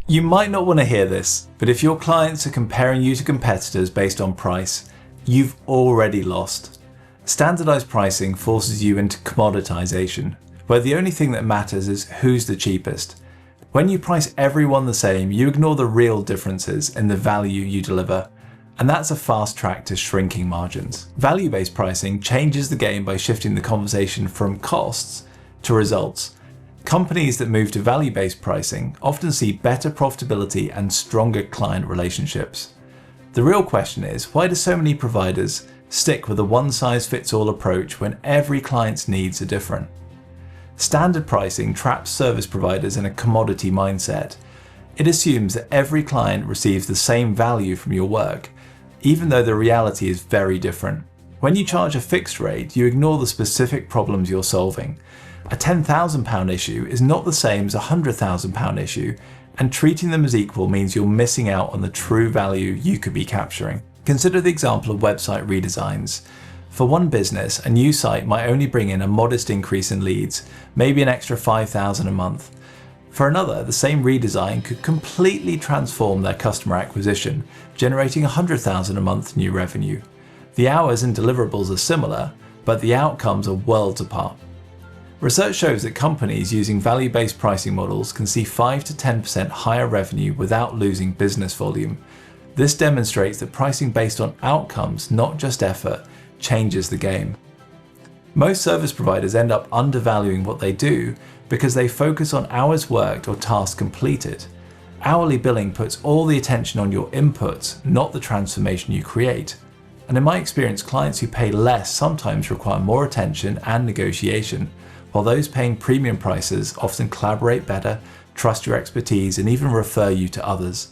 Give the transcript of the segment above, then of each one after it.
You might not want to hear this, but if your clients are comparing you to competitors based on price, you've already lost. Standardized pricing forces you into commoditisation, where the only thing that matters is who's the cheapest. When you price everyone the same, you ignore the real differences in the value you deliver, and that's a fast track to shrinking margins. Value-based pricing changes the game by shifting the conversation from costs to results. Companies that move to value-based pricing often see better profitability and stronger client relationships. The real question is, why do so many providers stick with a one-size-fits-all approach when every client's needs are different? Standard pricing traps service providers in a commodity mindset. It assumes that every client receives the same value from your work, even though the reality is very different. When you charge a fixed rate, you ignore the specific problems you're solving. A £10,000 issue is not the same as a £100,000 issue, and treating them as equal means you're missing out on the true value you could be capturing. Consider the example of website redesigns. For one business, a new site might only bring in a modest increase in leads, maybe an extra $5,000 a month. For another, the same redesign could completely transform their customer acquisition, generating $100,000 a month new revenue. The hours and deliverables are similar, but the outcomes are worlds apart. Research shows that companies using value-based pricing models can see 5 to 10% higher revenue without losing business volume. This demonstrates that pricing based on outcomes, not just effort, changes the game. Most service providers end up undervaluing what they do because they focus on hours worked or tasks completed. Hourly billing puts all the attention on your inputs, not the transformation you create. And in my experience, clients who pay less sometimes require more attention and negotiation, while those paying premium prices often collaborate better, trust your expertise, and even refer you to others.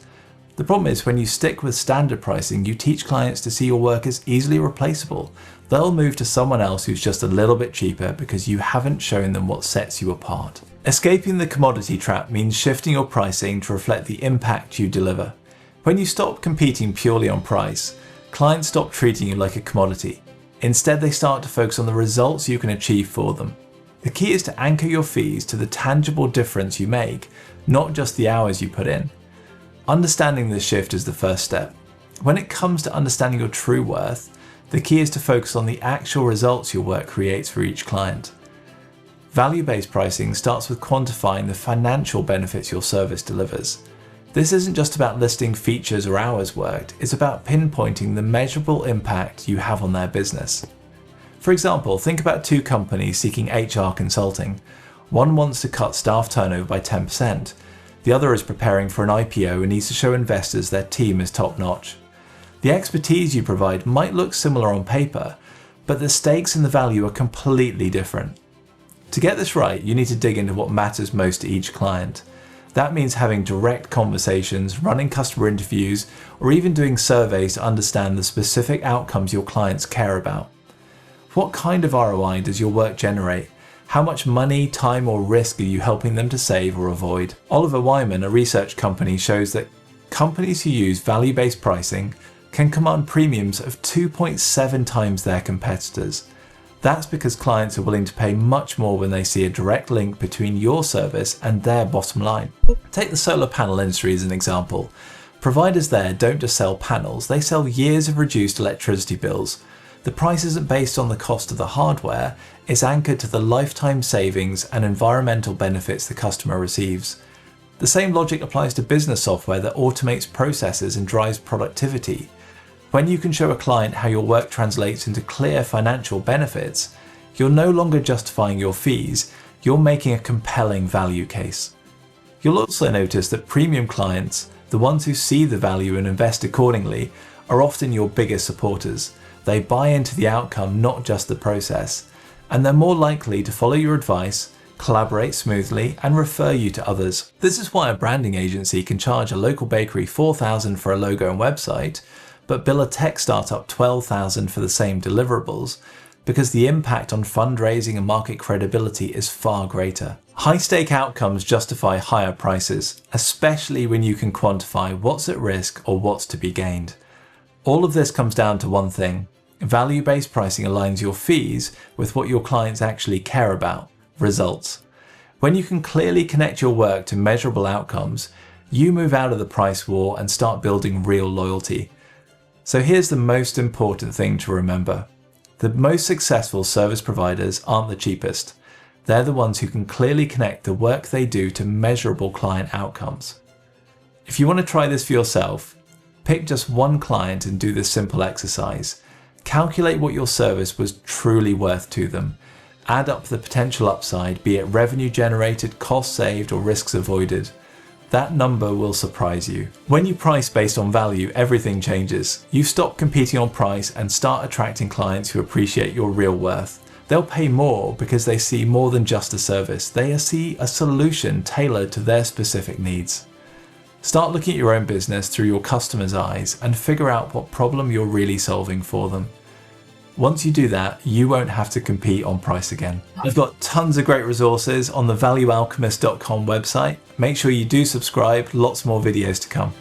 The problem is when you stick with standard pricing, you teach clients to see your work as easily replaceable. They'll move to someone else who's just a little bit cheaper because you haven't shown them what sets you apart. Escaping the commodity trap means shifting your pricing to reflect the impact you deliver. When you stop competing purely on price, clients stop treating you like a commodity. Instead, they start to focus on the results you can achieve for them. The key is to anchor your fees to the tangible difference you make, not just the hours you put in. Understanding this shift is the first step. When it comes to understanding your true worth, the key is to focus on the actual results your work creates for each client. Value-based pricing starts with quantifying the financial benefits your service delivers. This isn't just about listing features or hours worked, it's about pinpointing the measurable impact you have on their business. For example, think about two companies seeking HR consulting. One wants to cut staff turnover by 10%. The other is preparing for an IPO and needs to show investors their team is top-notch. The expertise you provide might look similar on paper, but the stakes and the value are completely different. To get this right, you need to dig into what matters most to each client. That means having direct conversations, running customer interviews, or even doing surveys to understand the specific outcomes your clients care about. What kind of ROI does your work generate? How much money, time, or risk are you helping them to save or avoid? Oliver Wyman, a research company, shows that companies who use value-based pricing can command premiums of 2.7 times their competitors. That's because clients are willing to pay much more when they see a direct link between your service and their bottom line. Take the solar panel industry as an example. Providers there don't just sell panels, they sell years of reduced electricity bills. The price isn't based on the cost of the hardware, it's anchored to the lifetime savings and environmental benefits the customer receives. The same logic applies to business software that automates processes and drives productivity. When you can show a client how your work translates into clear financial benefits, you're no longer justifying your fees, you're making a compelling value case. You'll also notice that premium clients, the ones who see the value and invest accordingly, are often your biggest supporters. They buy into the outcome, not just the process, and they're more likely to follow your advice, collaborate smoothly, and refer you to others. This is why a branding agency can charge a local bakery $4,000 for a logo and website, but bill a tech startup $12,000 for the same deliverables, because the impact on fundraising and market credibility is far greater. High-stake outcomes justify higher prices, especially when you can quantify what's at risk or what's to be gained. All of this comes down to one thing. Value-based pricing aligns your fees with what your clients actually care about: results. When you can clearly connect your work to measurable outcomes, you move out of the price war and start building real loyalty. So here's the most important thing to remember. The most successful service providers aren't the cheapest. They're the ones who can clearly connect the work they do to measurable client outcomes. If you want to try this for yourself, pick just one client and do this simple exercise. Calculate what your service was truly worth to them. Add up the potential upside, be it revenue generated, cost saved, or risks avoided. That number will surprise you. When you price based on value, everything changes. You stop competing on price and start attracting clients who appreciate your real worth. They'll pay more because they see more than just a service. They see a solution tailored to their specific needs. Start looking at your own business through your customers' eyes and figure out what problem you're really solving for them. Once you do that, you won't have to compete on price again. I've got tons of great resources on the valuealchemist.com website. Make sure you do subscribe, lots more videos to come.